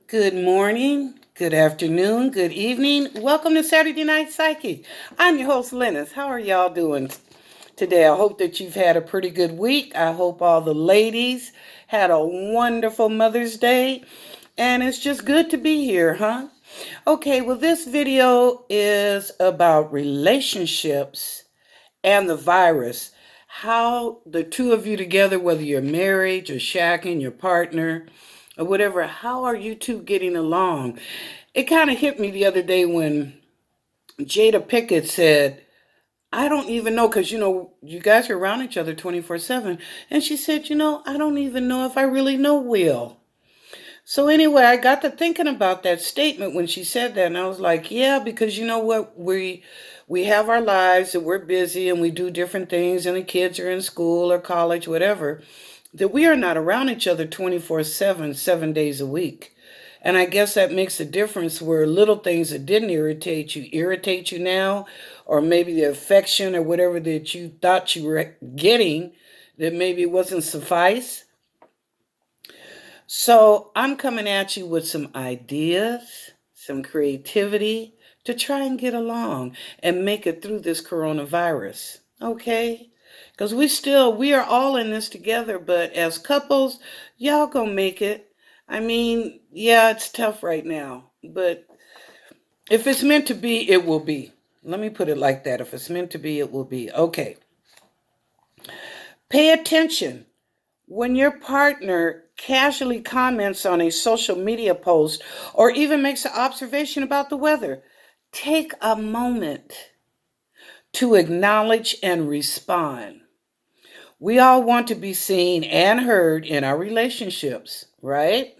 Good morning, good afternoon, good evening. Welcome to Saturday Night Psychic. I'm your host, Lennis. How are y'all doing today? I hope that you've had a pretty good week. I hope all the ladies had a wonderful Mother's Day. And it's just good to be here, huh? Okay, well, this video is about relationships and the virus. How the two of you together, whether you're married, you're shacking, your partner, or whatever, how are you two getting along? It kind of hit me the other day when Jada Pickett said, I don't even know, because, you guys are around each other 24/7. And she said, I don't even know if I really know Will. So anyway, I got to thinking about that statement when she said that, and I was like, yeah, because you know what, we have our lives and we're busy and we do different things, and the kids are in school or college, whatever, that we are not around each other 24/7, 7 days a week. And I guess that makes a difference where little things that didn't irritate you now, or maybe the affection or whatever that you thought you were getting that maybe wasn't suffice. So I'm coming at you with some ideas, some creativity to try and get along and make it through this coronavirus. Okay? Because we are all in this together, but as couples, y'all gonna make it. I mean, yeah, it's tough right now, but if it's meant to be, it will be. Let me put it like that. If it's meant to be, it will be. Okay. Pay attention. When your partner casually comments on a social media post or even makes an observation about the weather, take a moment to acknowledge and respond. We all want to be seen and heard in our relationships, right?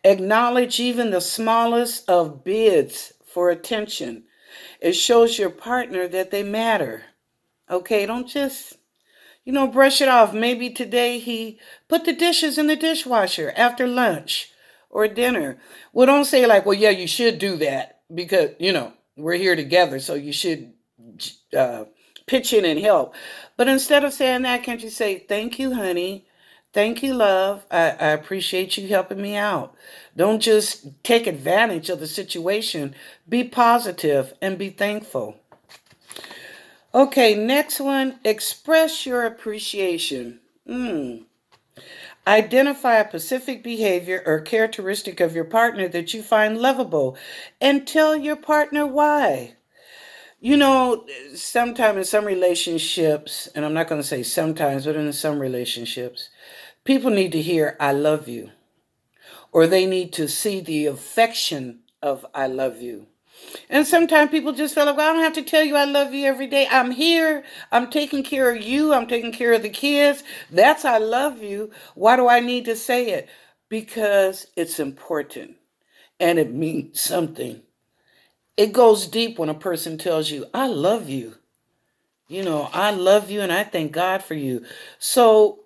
Acknowledge even the smallest of bids for attention. It shows your partner that they matter. Okay, don't just brush it off. Maybe today he put the dishes in the dishwasher after lunch or dinner. Well, don't say like, well, yeah, you should do that because, we're here together, so you should uh, pitch in and help. But instead of saying that, can't you say, thank you, honey? Thank you, love. I appreciate you helping me out. Don't just take advantage of the situation. Be positive and be thankful. Okay, next one, express your appreciation. Identify a specific behavior or characteristic of your partner that you find lovable and tell your partner why. You know, sometimes in some relationships, and I'm not going to say sometimes, but in some relationships, people need to hear, I love you, or they need to see the affection of I love you. And sometimes people just feel like, well, I don't have to tell you I love you every day. I'm here. I'm taking care of you. I'm taking care of the kids. That's I love you. Why do I need to say it? Because it's important and it means something. It goes deep when a person tells you, I love you. I love you and I thank God for you. So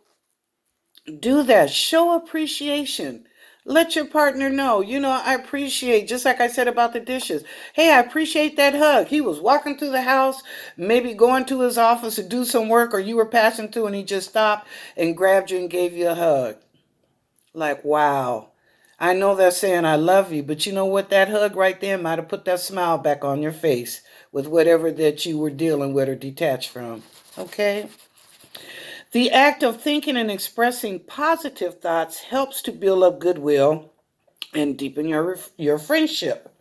do that. Show appreciation. Let your partner know, I appreciate, just like I said about the dishes. Hey, I appreciate that hug. He was walking through the house, maybe going to his office to do some work, or you were passing through and he just stopped and grabbed you and gave you a hug. Like, wow. I know they're saying I love you, but you know what? That hug right there might have put that smile back on your face with whatever that you were dealing with or detached from. Okay? The act of thinking and expressing positive thoughts helps to build up goodwill and deepen your friendship.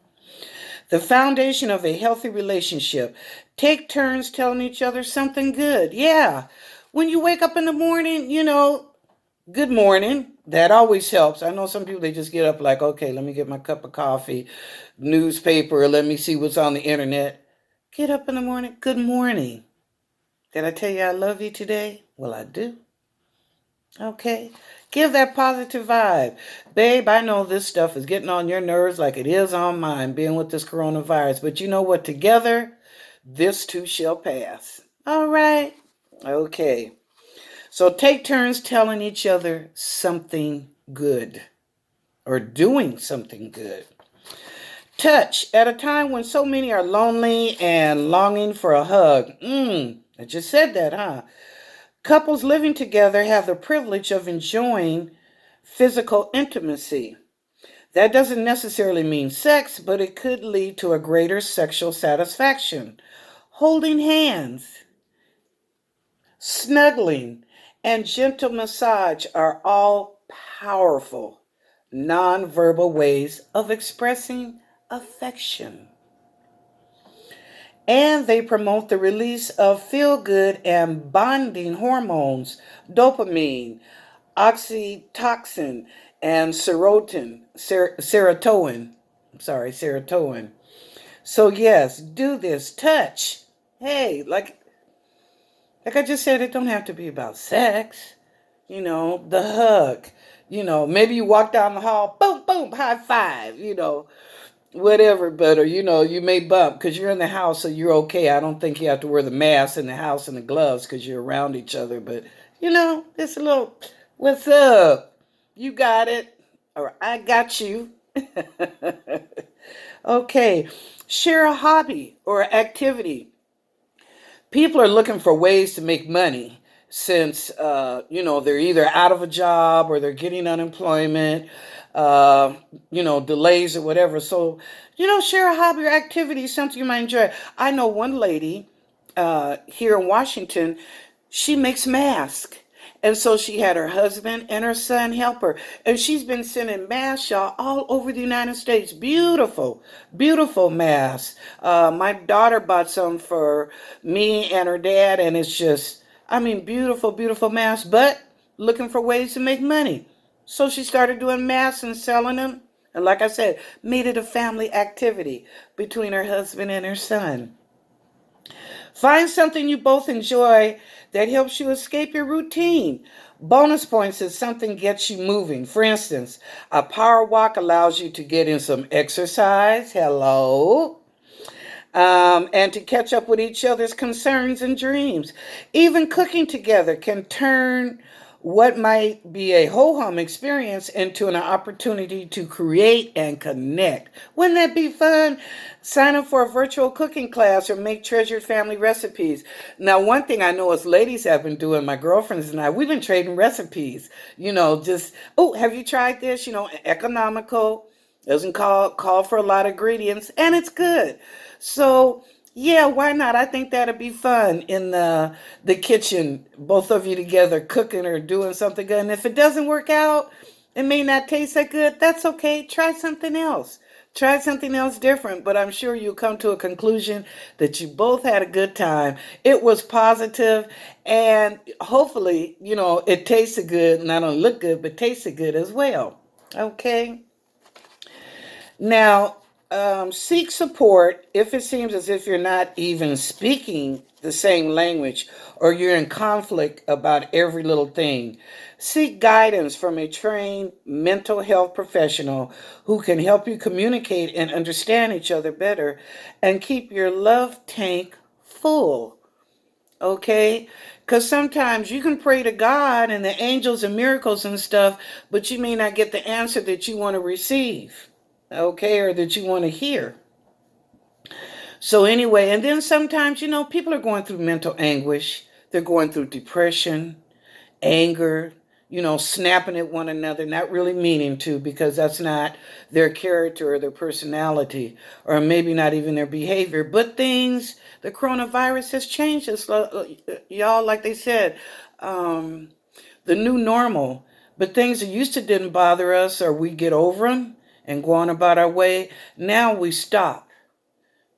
The foundation of a healthy relationship. Take turns telling each other something good. Yeah. When you wake up in the morning, good morning. That always helps. I know some people, they just get up like, okay, let me get my cup of coffee, newspaper, or let me see what's on the internet. Get up in the morning. Good morning. Did I tell you I love you today? Well, I do. Okay. Give that positive vibe. Babe, I know this stuff is getting on your nerves like it is on mine, being with this coronavirus. But you know what? Together, this too shall pass. All right. Okay. So take turns telling each other something good or doing something good. Touch. At a time when so many are lonely and longing for a hug. I just said that, huh? Couples living together have the privilege of enjoying physical intimacy. That doesn't necessarily mean sex, but it could lead to a greater sexual satisfaction. Holding hands, snuggling, and gentle massage are all powerful, nonverbal ways of expressing affection. And they promote the release of feel good and bonding hormones, dopamine, oxytocin, and serotonin. Serotonin. So yes, do this. Touch. Hey, like I just said, it don't have to be about sex. The hug. Maybe you walk down the hall, boom, boom, high five. Whatever, but or you may bump because you're in the house, so you're okay. I don't think you have to wear the mask in the house and the gloves because you're around each other. But it's a little, what's up? You got it, or I got you. Okay, share a hobby or activity. People are looking for ways to make money since they're either out of a job or they're getting unemployment, uh, delays or whatever. So share a hobby or activity, something you might enjoy. I know one lady here in Washington. She makes masks. And so she had her husband and her son help her. And she's been sending masks, y'all, all over the United States. Beautiful, beautiful masks. My daughter bought some for me and her dad. And it's just, I mean, beautiful, beautiful masks. But looking for ways to make money. So she started doing masks and selling them. And like I said, made it a family activity between her husband and her son. Find something you both enjoy that helps you escape your routine. Bonus points is something gets you moving. For instance, a power walk allows you to get in some exercise. Hello. And to catch up with each other's concerns and dreams. Even cooking together can turn what might be a ho-hum experience into an opportunity to create and connect. Wouldn't that be fun? Sign up for a virtual cooking class or make treasured family recipes. Now, one thing I know us ladies have been doing, my girlfriends and I, we've been trading recipes. Just, oh, have you tried this? Economical, doesn't call for a lot of ingredients, and it's good. So yeah, why not? I think that'd be fun in the kitchen, both of you together cooking or doing something good. And if it doesn't work out, it may not taste that good. That's okay. Try something else. Try something else different, but I'm sure you'll come to a conclusion that you both had a good time. It was positive, and hopefully, it tasted good. Not only looked good, but tasted good as well. Okay. Now, seek support if it seems as if you're not even speaking the same language or you're in conflict about every little thing. Seek guidance from a trained mental health professional who can help you communicate and understand each other better and keep your love tank full. Okay? Because sometimes you can pray to God and the angels and miracles and stuff, but you may not get the answer that you want to receive. Okay? Or that you want to hear. So, anyway, and then sometimes, people are going through mental anguish, they're going through depression, anger, snapping at one another, not really meaning to because that's not their character or their personality, or maybe not even their behavior. But the coronavirus has changed us, y'all, like they said, the new normal. But things that used to didn't bother us, or we get over them and go on about our way, now we stop.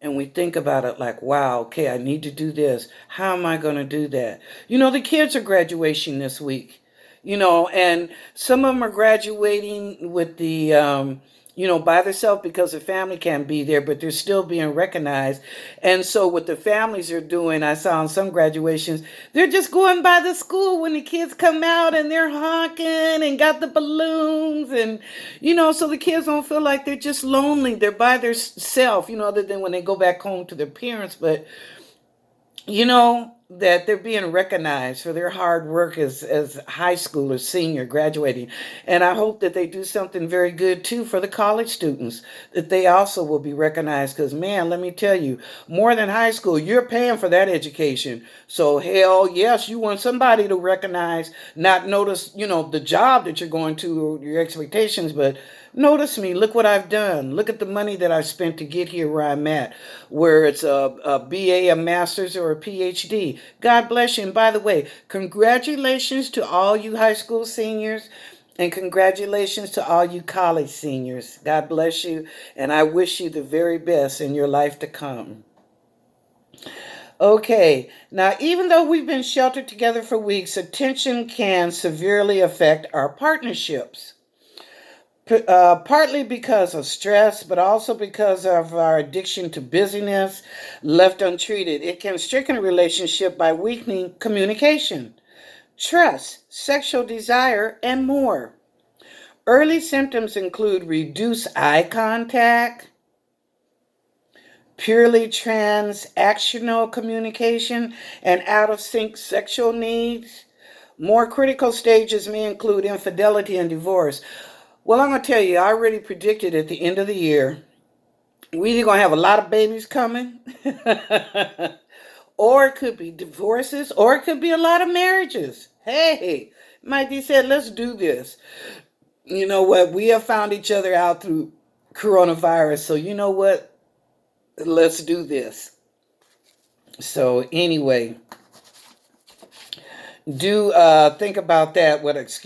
And we think about it like, wow, okay, I need to do this. How am I going to do that? The kids are graduation this week, and some of them are graduating with by themselves because the family can't be there, but they're still being recognized. And so what the families are doing, I saw in some graduations, they're just going by the school when the kids come out and they're honking and got the balloons and, so the kids don't feel like they're just lonely. They're by themselves, other than when they go back home to their parents. But, that they're being recognized for their hard work as high school or senior graduating. And I hope that they do something very good too for the college students, that they also will be recognized. Because, man, let me tell you, more than high school, you're paying for that education. So, hell yes, you want somebody to recognize, not notice, the job that you're going to or your expectations, but notice me. Look what I've done. Look at the money that I've spent to get here where I'm at, where it's a BA, a master's, or a PhD. God bless you. And by the way, congratulations to all you high school seniors. And congratulations to all you college seniors. God bless you. And I wish you the very best in your life to come. Okay, now even though we've been sheltered together for weeks, attention can severely affect our partnerships. Partly because of stress, but also because of our addiction to busyness left untreated. It can stricken a relationship by weakening communication, trust, sexual desire, and more. Early symptoms include reduced eye contact, purely transactional communication, and out of sync sexual needs. More critical stages may include infidelity and divorce. Well, I'm going to tell you, I already predicted at the end of the year, we either going to have a lot of babies coming, or it could be divorces, or it could be a lot of marriages. Hey, Mikey said, let's do this. You know what? We have found each other out through coronavirus. So you know what? Let's do this. So anyway, do think about that. What I was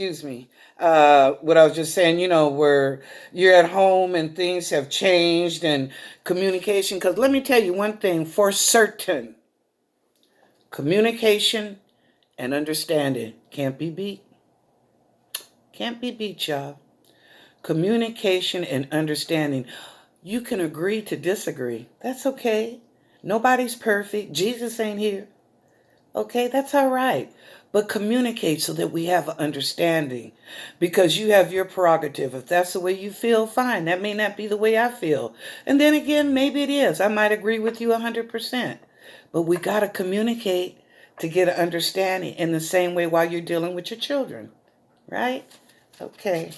just saying, where you're at home and things have changed and communication. Because let me tell you one thing for certain, communication and understanding can't be beat. Can't be beat, y'all. Communication and understanding. You can agree to disagree. That's okay. Nobody's perfect. Jesus ain't here. Okay, that's all right. But communicate so that we have an understanding. Because you have your prerogative. If that's the way you feel, fine. That may not be the way I feel. And then again, maybe it is. I might agree with you 100%. But we got to communicate to get an understanding in the same way while you're dealing with your children. Right? Okay.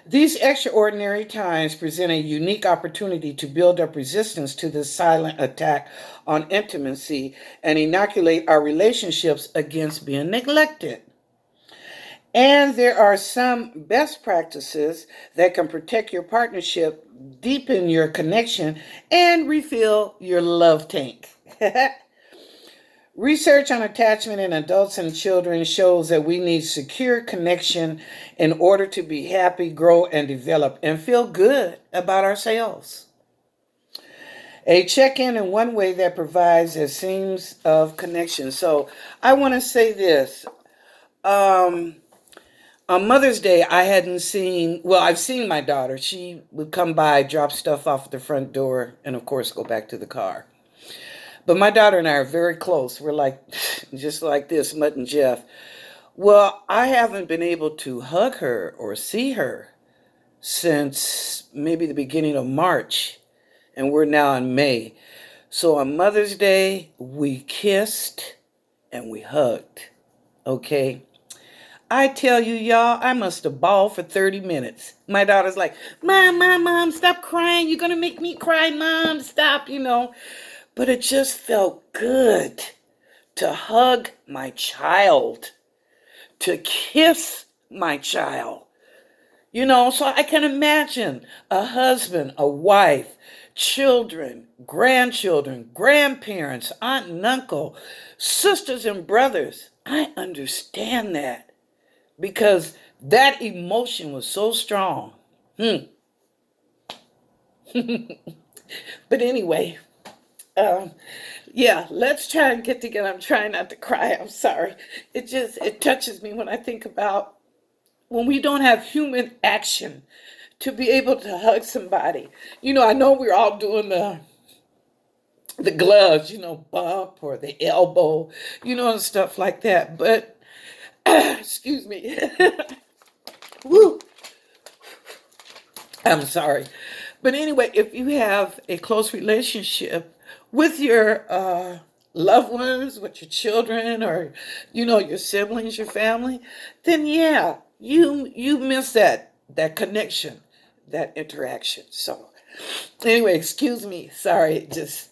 These extraordinary times present a unique opportunity to build up resistance to this silent attack on intimacy and inoculate our relationships against being neglected. And there are some best practices that can protect your partnership, deepen your connection, and refill your love tank. Research on attachment in adults and children shows that we need secure connection in order to be happy, grow, and develop, and feel good about ourselves. A check-in in one way that provides a sense of connection. So I want to say this. On Mother's Day, I've seen my daughter. She would come by, drop stuff off at the front door, and of course go back to the car. But my daughter and I are very close. We're like, just like this, Mutt and Jeff. Well, I haven't been able to hug her or see her since maybe the beginning of March, and we're now in May. So on Mother's Day, we kissed and we hugged, okay? I tell you, y'all, I must have bawled for 30 minutes. My daughter's like, Mom, stop crying. You're going to make me cry, Mom, stop, But it just felt good to hug my child, to kiss my child. So I can imagine a husband, a wife, children, grandchildren, grandparents, aunt and uncle, sisters and brothers. I understand that because that emotion was so strong. But anyway, let's try and get together. I'm trying not to cry. I'm sorry. It touches me when I think about when we don't have human action to be able to hug somebody. I know we're all doing the gloves, bump or the elbow, and stuff like that. But, excuse me. Woo. I'm sorry. But anyway, if you have a close relationship with your loved ones, with your children, or your siblings, your family, then yeah, you miss that connection, that interaction. So anyway, excuse me. Sorry, it just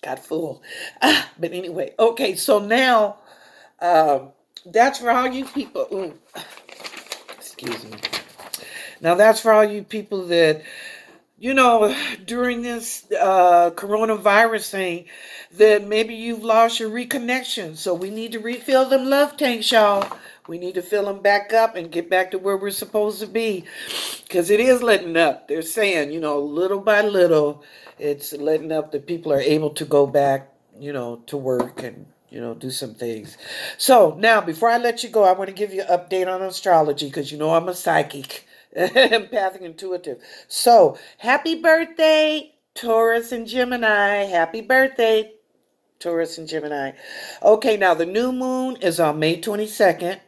got full. But anyway, okay. So now, um, that's for all you people. Ooh, excuse me. Now that's for all you people that during this coronavirus thing, that maybe you've lost your reconnection. So we need to refill them love tanks, y'all. We need to fill them back up and get back to where we're supposed to be. Because it is letting up. They're saying, little by little, it's letting up that people are able to go back, to work and, do some things. So now, before I let you go, I want to give you an update on astrology because I'm a psychic. Empathic intuitive. So, happy birthday, Taurus and Gemini. Happy birthday, Taurus and Gemini. Okay, now the new moon is on May 22nd.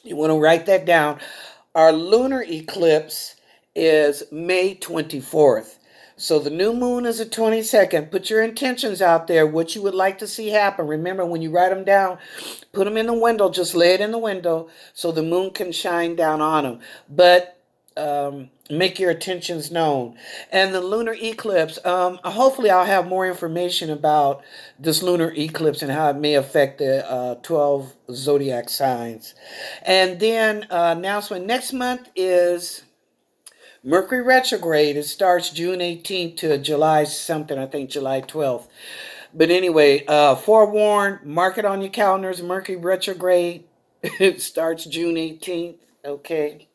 You want to write that down. Our lunar eclipse is May 24th. So the new moon is the 22nd. Put your intentions out there, what you would like to see happen. Remember, when you write them down, put them in the window. Just lay it in the window so the moon can shine down on them. But make your intentions known. And the lunar eclipse, hopefully I'll have more information about this lunar eclipse and how it may affect the 12 zodiac signs. And then announcement next month is Mercury retrograde. It starts June 18th to July something, I think July 12th. But anyway, forewarned, mark it on your calendars. Mercury retrograde. It starts June 18th. Okay.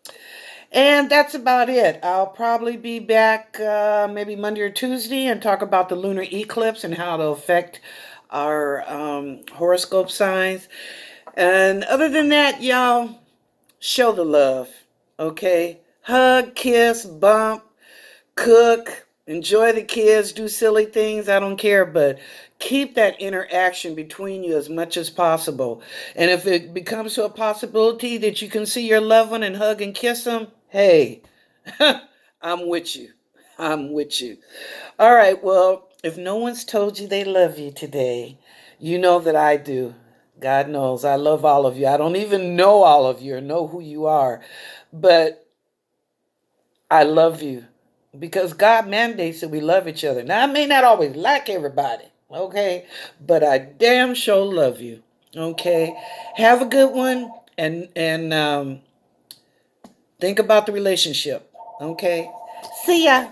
And that's about it. I'll probably be back maybe Monday or Tuesday and talk about the lunar eclipse and how it'll affect our horoscope signs. And other than that, y'all, show the love. Okay? Hug, kiss, bump, cook, enjoy the kids, do silly things. I don't care, but keep that interaction between you as much as possible. And if it becomes to a possibility that you can see your loved one and hug and kiss them, hey, I'm with you. I'm with you. All right, well, if no one's told you they love you today, you know that I do. God knows I love all of you. I don't even know all of you or know who you are, but I love you because God mandates that we love each other. Now, I may not always like everybody, okay, but I damn sure love you, okay. Have a good one, and think about the relationship, okay. See ya.